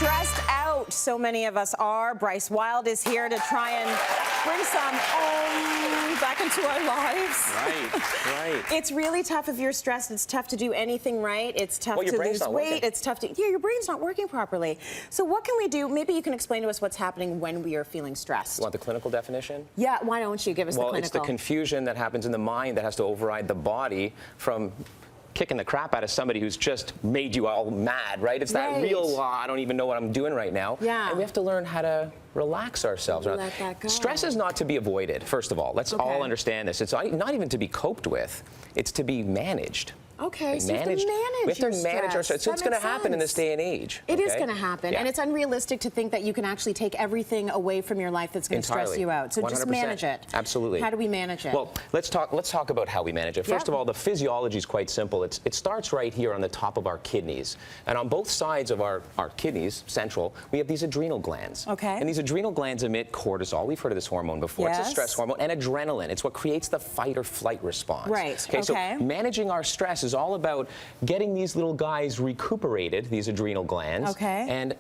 stressed out. So many of us are. Bryce Wylde is here to try and bring some back into our lives. Right. It's really tough if you're stressed. It's tough to do anything right. It's tough to lose weight. It's tough to, your brain's not working properly. So what can we do? Maybe you can explain to us what's happening when we are feeling stressed. You want the clinical definition? Yeah, why don't you give us the clinical? Well, it's the confusion that happens in the mind that has to override the body from kicking the crap out of somebody who's just made you all mad, right? It's that real, I don't even know what I'm doing right now. Yeah. And we have to learn how to relax ourselves. Let that go. Stress is not to be avoided, first of all. Let's all understand this. It's not even to be coped with. It's to be managed. Okay, so we have to manage our stress. So it's going to happen in this day and age. It is going to happen, and it's unrealistic to think that you can actually take everything away from your life that's going to stress you out. So 100%. Just manage it. Absolutely. How do we manage it? Well, let's talk about how we manage it. First of all, the physiology is quite simple. It starts right here on the top of our kidneys, and on both sides of our kidneys, central, we have these adrenal glands. Okay. And these adrenal glands emit cortisol. We've heard of this hormone before. It's a stress hormone, and adrenaline. It's what creates the fight or flight response. Right. Okay. So managing our stress is all about getting these little guys recuperated, these adrenal glands, and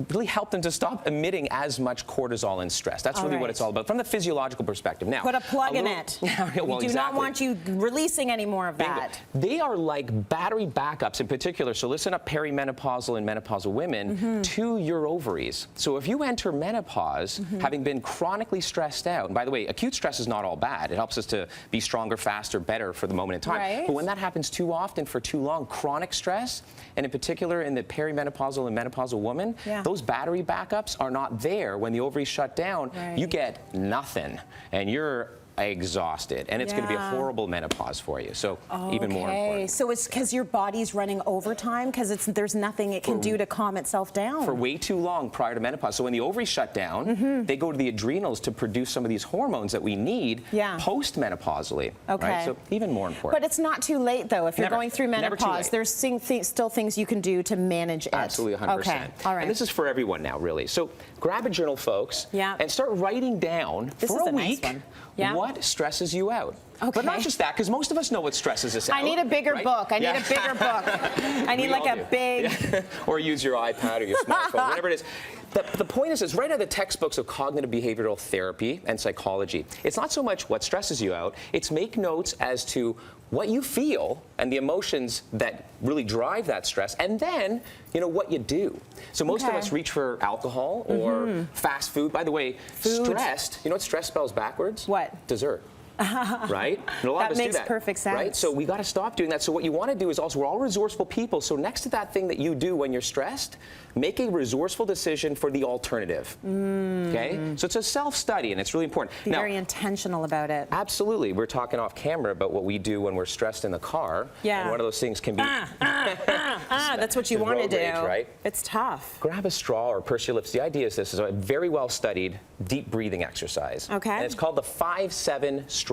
really help them to stop emitting as much cortisol and stress. That's really what it's all about from the physiological perspective. Now, put a plug in it. Well, we do not want you releasing any more of that. They are like battery backups in particular. So listen up, perimenopausal and menopausal women, to your ovaries. So if you enter menopause having been chronically stressed out, and by the way, acute stress is not all bad. It helps us to be stronger, faster, better for the moment in time. But when that happens too often for too long, chronic stress, and in particular in the perimenopausal and menopausal woman, those battery backups are not there. When the ovaries shut down, you get nothing, and you're exhausted, and it's going to be a horrible menopause for you. So even more important. So it's because your body's running overtime because there's nothing it can do to calm itself down for way too long prior to menopause. So when the ovaries shut down, they go to the adrenals to produce some of these hormones that we need post-menopausally. Right? So even more important. But it's not too late though. If you're going through menopause, there's still things you can do to manage it. Absolutely, 100%. Okay. All right. And this is for everyone now, really. So grab a journal, folks, and start writing down for a week what stresses you out. But not just that, because most of us know what stresses us out. I need a bigger book. I need a bigger book. I need like a big... Or use your iPad or your smartphone, whatever it is. The point is right out of the textbooks of cognitive behavioral therapy and psychology, it's not so much what stresses you out, it's make notes as to what you feel and the emotions that really drive that stress, and then, what you do. So most of us reach for alcohol or fast food. By the way, stressed, you know what stress spells backwards? What? Dessert. Right? And a lot of us makes do that, perfect sense. Right? So we got to stop doing that. So what you want to do is also, we're all resourceful people. So next to that thing that you do when you're stressed, make a resourceful decision for the alternative. Okay? So it's a self-study, and it's really important. Be very intentional about it. Absolutely. We're talking off camera about what we do when we're stressed in the car. Yeah. And one of those things can be... that's what you want to do. Right? It's tough. Grab a straw or purse your lips. The idea is this is a very well-studied deep breathing exercise. Okay. And it's called the 5-7 straw.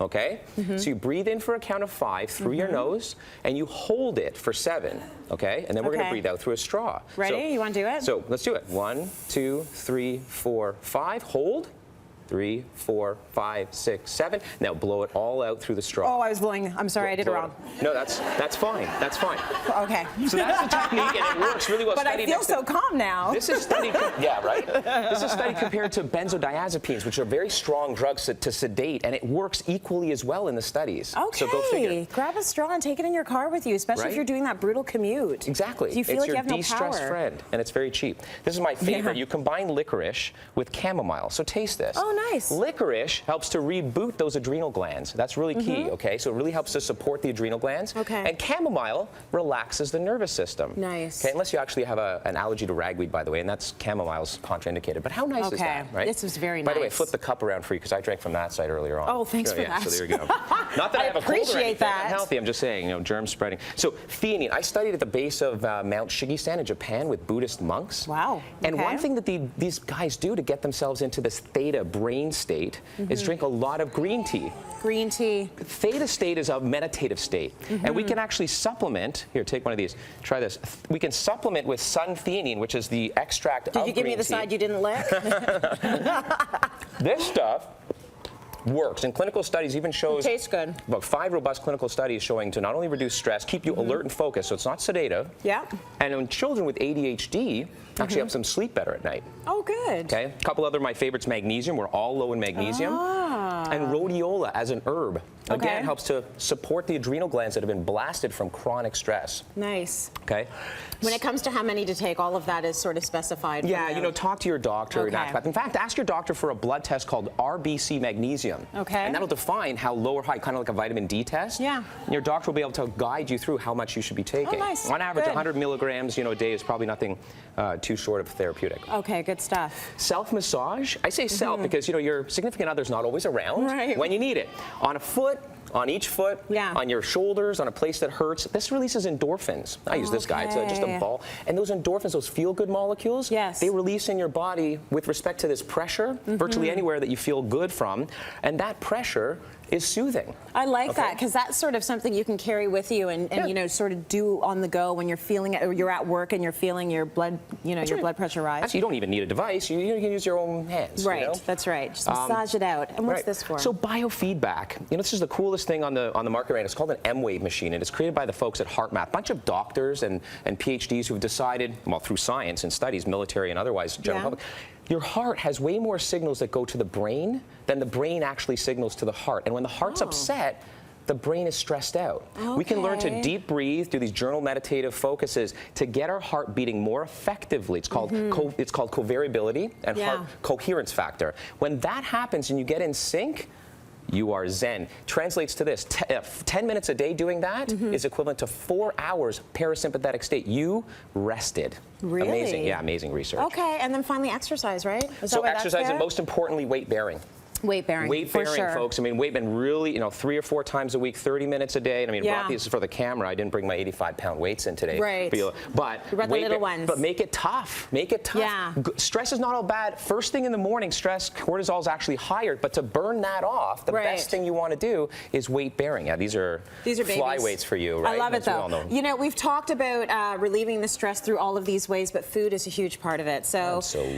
Okay? So you breathe in for a count of 5 through your nose, and you hold it for 7. Okay? And then we're going to breathe out through a straw. Ready? You want to do it? So let's do it. 1, 2, 3, 4, 5. Hold. 3, 4, 5, 6, 7. Now blow it all out through the straw. Oh, I was blowing. I'm sorry, I did it wrong. No, that's fine. That's fine. Okay. So that's the technique, and it works really well. But I feel so calm now. This is studied. Yeah, right. This is studied compared to benzodiazepines, which are very strong drugs to sedate, and it works equally as well in the studies. Okay. So go figure. Grab a straw and take it in your car with you, especially if you're doing that brutal commute. Exactly. Do you feel like you have no power? It's your de-stress friend, and it's very cheap. This is my favorite. You combine licorice with chamomile. So taste this. Oh, nice. Licorice helps to reboot those adrenal glands. That's really key, okay? So it really helps to support the adrenal glands. Okay. And chamomile relaxes the nervous system. Nice. Okay, unless you actually have an allergy to ragweed, by the way, and that's chamomile's contraindicated. But how nice is that, right? This was very nice. By the way, flip the cup around for you, because I drank from that side earlier on. Oh, thanks for that. So there you go. Not that I have a cold or anything. That. I'm healthy. I'm just saying, germs spreading. So theanine. I studied at the base of Mount Shigistan in Japan with Buddhist monks. Wow. And one thing that these guys do to get themselves into this theta brain state is drink a lot of green tea. Green tea. Theta state is a meditative state. And we can actually supplement, here, take one of these, try this. We can supplement with sun-theanine, which is the extract of green tea. Did you give me the side you didn't lick? This stuff works. And clinical studies even shows... It tastes good. About 5 robust clinical studies showing to not only reduce stress, keep you alert and focused, so it's not sedative. Yeah. And in children with ADHD, actually helps them sleep better at night. Oh, good. Okay. A couple other of my favorites, magnesium. We're all low in magnesium. And rhodiola as an herb. Again, helps to support the adrenal glands that have been blasted from chronic stress. Nice. Okay. When it comes to how many to take, all of that is sort of specified. Yeah, you know, talk to your doctor. In fact, ask your doctor for a blood test called RBC magnesium. Okay. And that'll define how low or high, kind of like a vitamin D test. Yeah. And your doctor will be able to guide you through how much you should be taking. Oh, nice. On average, Good. 100 milligrams, a day is probably nothing too short of therapeutic. Okay, good stuff. Self-massage. I say self because, your significant other's not always around when you need it. On a foot, on each foot, on your shoulders, on a place that hurts. This releases endorphins. I use this guy. It's just a ball. And those endorphins, those feel-good molecules, they release in your body with respect to this pressure, virtually anywhere that you feel good from. And that pressure is soothing. I like that, because that's sort of something you can carry with you and sort of do on the go when you're feeling it, or you're at work and you're feeling your blood, your blood pressure rise. Actually, you don't even need a device. You can use your own hands. Right, that's right. Just massage it out. And what's this for? So biofeedback. This is the coolest thing on the market right now. It's called an M-Wave machine, and it's created by the folks at HeartMath. A bunch of doctors and PhDs who've decided, well, through science and studies, military and otherwise, general public, your heart has way more signals that go to the brain than the brain actually signals to the heart. And when the heart's upset, the brain is stressed out. We can learn to deep breathe, do these journal meditative focuses to get our heart beating more effectively. It's called it's called covariability and heart coherence factor. When that happens and you get in sync, you are zen. Translates to this: 10 minutes a day doing that is equivalent to 4 hours parasympathetic state. You rested. Really? Amazing. Yeah, amazing research. Okay, and then finally exercise, right? So exercise, and most importantly, weight bearing. Weight bearing, folks. I mean, weight bearing really, 3 or 4 times a week, 30 minutes a day. And I mean, this is for the camera. I didn't bring my 85-pound weights in today. Right. But the little ones. But make it tough. Make it tough. Yeah. Stress is not all bad. First thing in the morning, stress, cortisol is actually higher. But to burn that off, the best thing you want to do is weight bearing. Yeah, these are fly weights for you, right? I love it, though. We've talked about relieving the stress through all of these ways, but food is a huge part of it. So. Absolutely.